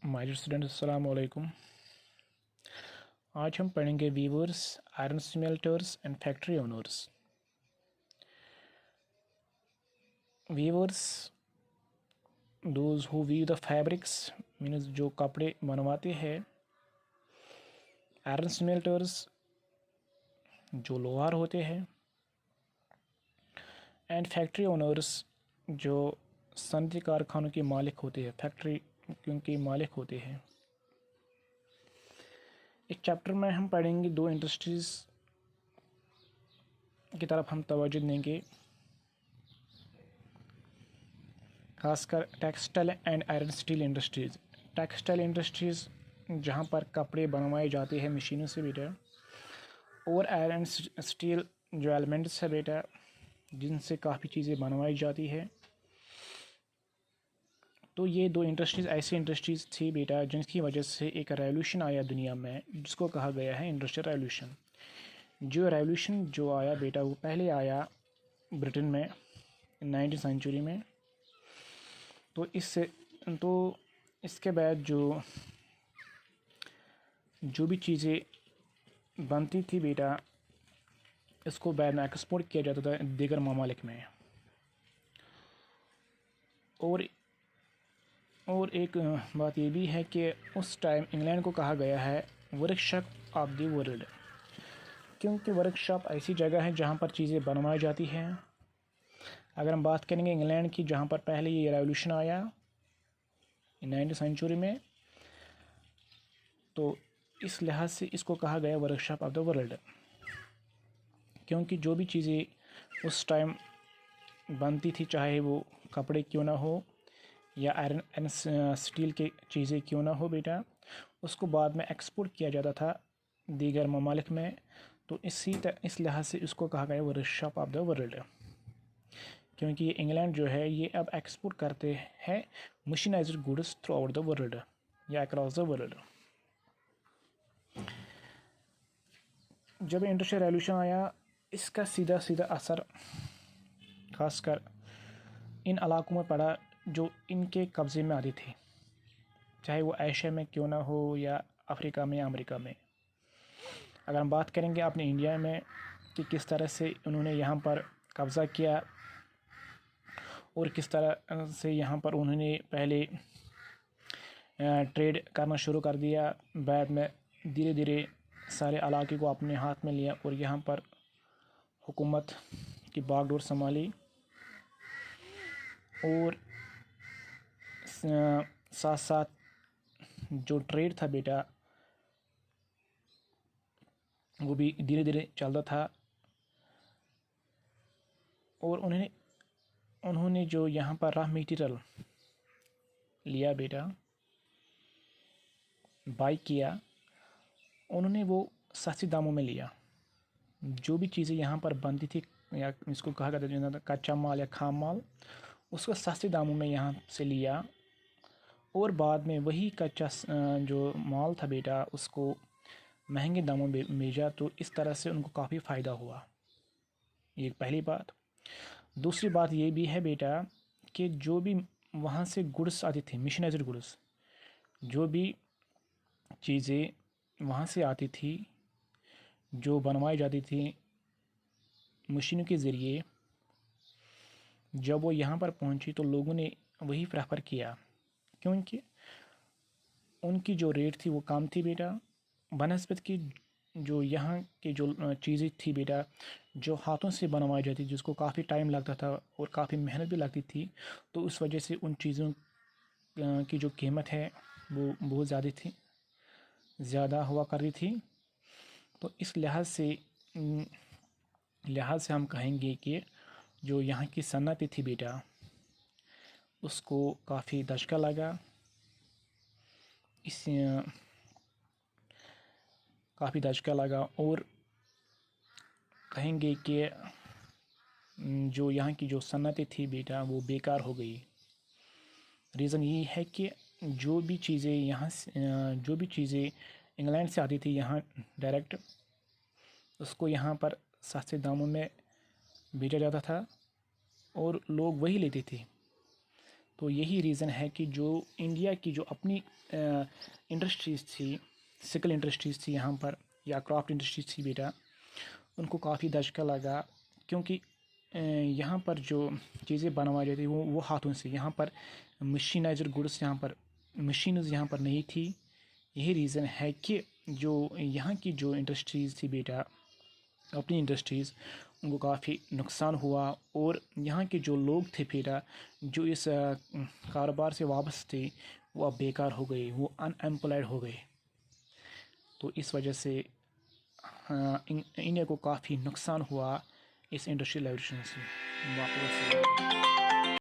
My dear students, अस्सलाम वालेकुम। आज हम पढ़ेंगे weavers, iron smelters and factory owners. Weavers, those who weave the fabrics, means जो कपड़े बनवाते हैं। आयरन स्मेल्टर्स, जो लोहार होते हैं। एंड फैक्ट्री ओनर्स, जो सनती कारखानों के मालिक होते हैं, फैक्ट्री के मालिक होते हैं। इस चैप्टर में हम पढ़ेंगे दो इंडस्ट्रीज़ की तरफ हम तवज्जो देंगे, खासकर textile and iron steel industries. Textile industries जहाँ पर कपड़े बनवाए जाते हैं मशीनों से बेटा, और आयरन स्टील जो एलिमेंट्स है बेटा, जिनसे काफ़ी चीज़ें बनवाई जाती है। तो ये दो इंडस्ट्रीज़ ऐसी इंडस्ट्रीज़ थी बेटा जिनकी वजह से एक रेवोल्यूशन आया दुनिया में, जिसको कहा गया है इंडस्ट्रियल रेवोल्यूशन। जो रेवोल्यूशन जो आया बेटा, वो पहले आया ब्रिटेन में 19वीं सेंचुरी में। तो इसके बाद जो भी चीज़ें बनती थी बेटा, इसको बाद में एक्सपोर्ट किया जाता था दीगर ममालिक में। और एक बात ये भी है कि उस टाइम इंग्लैंड को कहा गया है वर्कशॉप ऑफ द वर्ल्ड, क्योंकि वर्कशॉप ऐसी जगह है जहाँ पर चीज़ें बनवाई जाती हैं। अगर हम बात करेंगे इंग्लैंड की, जहाँ पर पहले ये रेवोल्यूशन आया 19वीं सेंचुरी में, तो इस लिहाज से इसको कहा गया वर्कशॉप ऑफ द वर्ल्ड, क्योंकि जो भी चीज़ें उस टाइम बनती थी, चाहे वो कपड़े क्यों ना हो या आयरन एंड स्टील के चीज़ें क्यों ना हो बेटा, उसको बाद में एक्सपोर्ट किया जाता था दीगर ममालिक में। तो इस लिहाज से इसको कहा गया वर्कशॉप ऑफ द वर्ल्ड, क्योंकि ये इंग्लैंड जो है ये अब एक्सपोर्ट करते हैं mechanised goods throughout the world या अक्रॉस द वर्ल्ड। जब इंडस्ट्रियल रेवोल्यूशन आया, इसका सीधा सीधा असर खासकर इन इलाकों में पड़ा जो इनके कब्ज़े में आती थी, चाहे वो एशिया में क्यों ना हो या अफ्रीका में या अमेरिका में। अगर हम बात करेंगे अपने इंडिया में कि किस तरह से उन्होंने यहाँ पर कब्ज़ा किया और किस तरह से यहाँ पर उन्होंने पहले ट्रेड करना शुरू कर दिया, बाद में धीरे धीरे सारे इलाके को अपने हाथ में लिया और यहाँ पर हुकूमत की बागडोर संभाली। और साथ साथ जो ट्रेड था बेटा, वो भी धीरे धीरे चलता था। और उन्होंने जो यहाँ पर रॉ मटेरियल लिया बेटा, बाई किया, उन्होंने वो सस्ते दामों में लिया। जो भी चीज़ें यहाँ पर बनती थी, या इसको कहा जाता था कच्चा माल या खाम माल, उसको सस्ते दामों में यहाँ से लिया और बाद में वही कच्चा जो माल था बेटा, उसको महंगे दामों में बेचा। तो इस तरह से उनको काफ़ी फ़ायदा हुआ। ये पहली बात। दूसरी बात ये भी है बेटा कि जो भी वहाँ से गुड्स आती थी, मशीनाइज्ड गुड्स, जो भी चीज़ें वहाँ से आती थी, जो बनवाई जाती थी मशीनों के ज़रिए, जब वो यहाँ पर पहुँची तो लोगों ने वही प्रेफर किया, क्योंकि उनकी जो रेट थी वो कम थी बेटा, बनस्बत की जो यहाँ की जो चीज़ें थी बेटा, जो हाथों से बनवाई जाती, जिसको काफ़ी टाइम लगता था और काफ़ी मेहनत भी लगती थी। तो उस वजह से उन चीज़ों की जो कीमत है वो बहुत ज़्यादा हुआ कर रही थी। तो इस लिहाज से हम कहेंगे कि जो यहाँ की सन्नत थी बेटा, उसको काफ़ी धक्का लगा। काफ़ी धक्का लगा और कहेंगे कि जो यहाँ की जो सन्नतें थी बेटा, वो बेकार हो गई। रीज़न ये है कि जो भी चीज़ें इंग्लैंड से आती थी यहाँ डायरेक्ट, उसको यहाँ पर सस्ते दामों में बेचा जाता था और लोग वही लेते थे। तो यही रीज़न है कि जो इंडिया की जो अपनी इंडस्ट्रीज़ थी, सिकल इंडस्ट्रीज़ थी यहाँ पर, या क्राफ्ट इंडस्ट्रीज़ थी बेटा, उनको काफ़ी धचका लगा, क्योंकि यहाँ पर जो चीज़ें बनवाई जाती वो हाथों से, यहाँ पर मशीनाइज्ड गुड्स, यहाँ पर मशीन्स यहाँ पर नहीं थी। यही रीज़न है कि जो यहाँ की जो इंडस्ट्रीज़ थी बेटा, अपनी इंडस्ट्रीज़, उनको काफ़ी नुकसान हुआ, और यहाँ के जो लोग थे बेटा, जो इस कारोबार से वाबस्ते थे, वो अब बेकार हो गए, वो अनएम्प्लॉयड हो गए। तो इस वजह से इंडिया को काफ़ी नुकसान हुआ इस इंडस्ट्रियल रेवोल्यूशन से। वापस